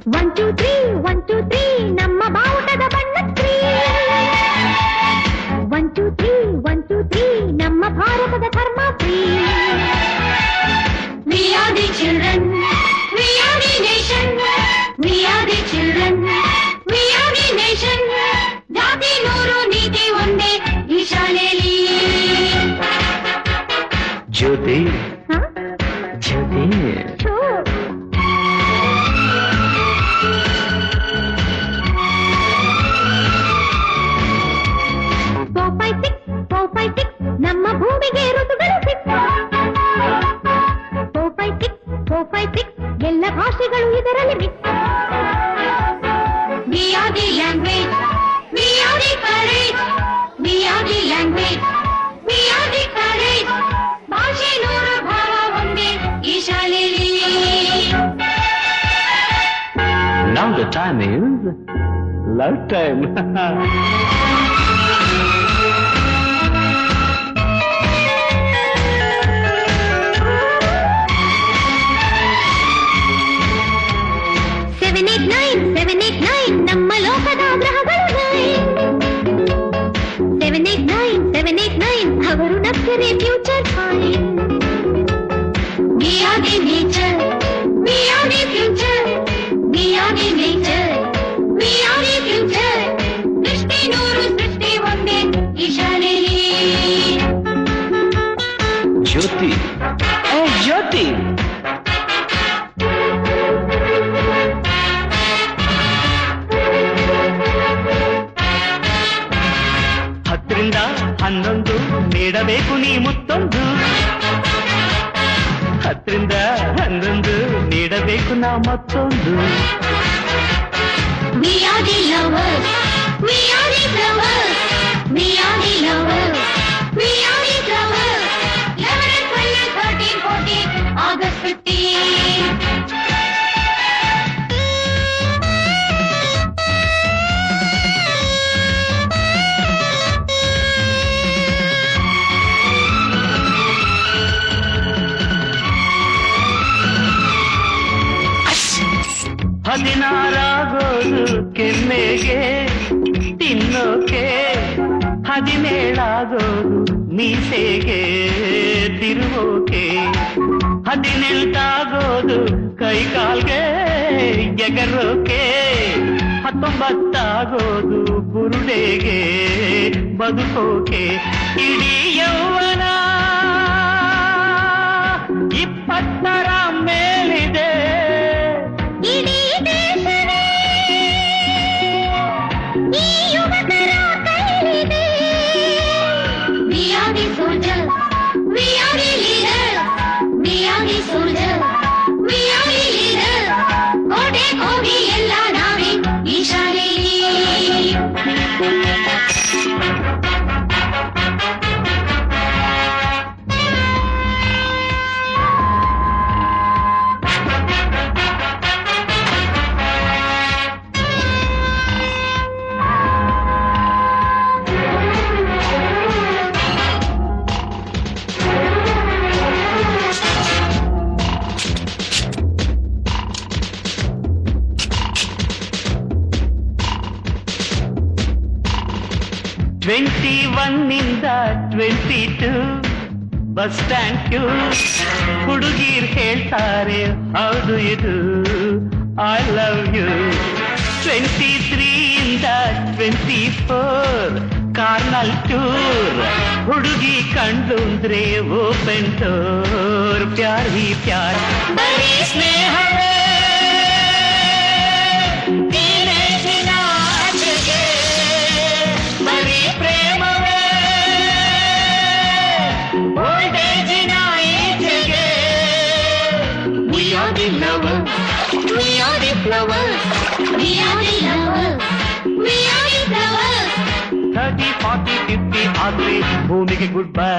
1 2 3 1 2 3 ನಮ್ಮ ಬಾವುಟದ ಬಣ್ಣ 3 1 2 3 1 2 3 ನಮ್ಮ ಭಾರತದ ಧರ್ಮ 3 We are the children, we are the nation, we are the children, we are the nation. ಜಾತಿ ನೂರು ನೀತಿ ಒಂದೇ ಈ ಶಾಲೆಯಲ್ಲಿ. ಜ್ಯೋತಿ ಜ್ಯೋತಿ 4 5 6 ನಮ್ಮ ಭೂಮಿಗೆ ಋತುಗಳು 6 4 5 6 ಎಲ್ಲ ಭಾಷೆಗಳು ಇದರಲ್ಲಿ mix. We are the language, we are the courage, we are the language, we are the courage. ಭಾಷೆ ನೂರು ಭಾವ ಒಂದೇ ಈ ಶಾಲೆಯಲ್ಲಿ. Now the time is love time. 789 ನಮ್ಮ ಲೋಕದ ಗ್ರಹಗಳು 789 ಅವರು ನಕ್ಕರೆ future fine. We are the nature, we are the future, we are the nature, we are the future. ದೃಷ್ಟಿ ನೂರು ಸೃಷ್ಟಿ ಒಂದೇ ಈ ಶಾಲೆಯಲ್ಲಿ. ಜ್ಯೋತಿ ಏ ಜ್ಯೋತಿ ಹತ್ತರಿಂದ 11 ನೀಡಬೇಕು ನೀ ಮುತ್ತೊಂದು. 10ರಿಂದ 11 ನೀಡಬೇಕು ನಾ ಮತ್ತೊಂದು. We are the lovers, we are the flowers, we are the lovers, we are the flowers. 11 12 13 14 August 15. ಹದಿನಾರಾಗೋದು ಕೆಮ್ಮೆಗೆ ತಿನ್ನೋಕೆ, 17 ಮೀಸೆಗೆ ತಿರುಗೋಕೆ, 18 ಕೈ ಕಾಲ್ಗೆ ಎಗರೋಕೆ, 19 ಬುರುಡೆಗೆ ಬದುಕೋಕೆ. ಇಡೀ ಯೌವನ 20 ಮೇಲಿದೆ. ಇಡೀ ದೇಶವೇ ಈ ಯುವಕರ ಕೈಲಿದೆ. We are the soldiers, we are the leaders, we are the soldiers, we are the leaders. ಕೋಟೆ ಕೋಗಿ ಎಲ್ಲ ನಾವೇ ಈ ಶಾಲೆಯಲ್ಲಿ. ನಿಂದ 22 ಬಸ್ ಸ್ಟ್ಯಾಂಡ್ ಕ್ಯೂ. ಹುಡುಗೀರ್ ಹೇಳ್ತಾರೆ ಹೌದು ಇದು ಐ ಲವ್ ಯು. 23 ಇಂದ 24 ಕಾರ್ನಲ್ ಟೂರ್. ಹುಡುಗಿ ಕಂಡು ಅಂದ್ರೆ ಓಪನ್ ಡೋರ್. ಪ್ಯಾರ್ ಹಿ ಪ್ಯಾರ್ ಬರೀ ಸ್ನೇಹವೇ ಬರೀ ಪ್ರೇಮವೇ ಓಲ್ಡೇಜಿನ ಈಚೆಗೆ. We are the lovers, we are the flowers, we are the lovers, we are the flowers. 30 40 50 ಆದ್ರೆ ಭೂಮಿಗೆ ಗುಡ್ ಬೈ.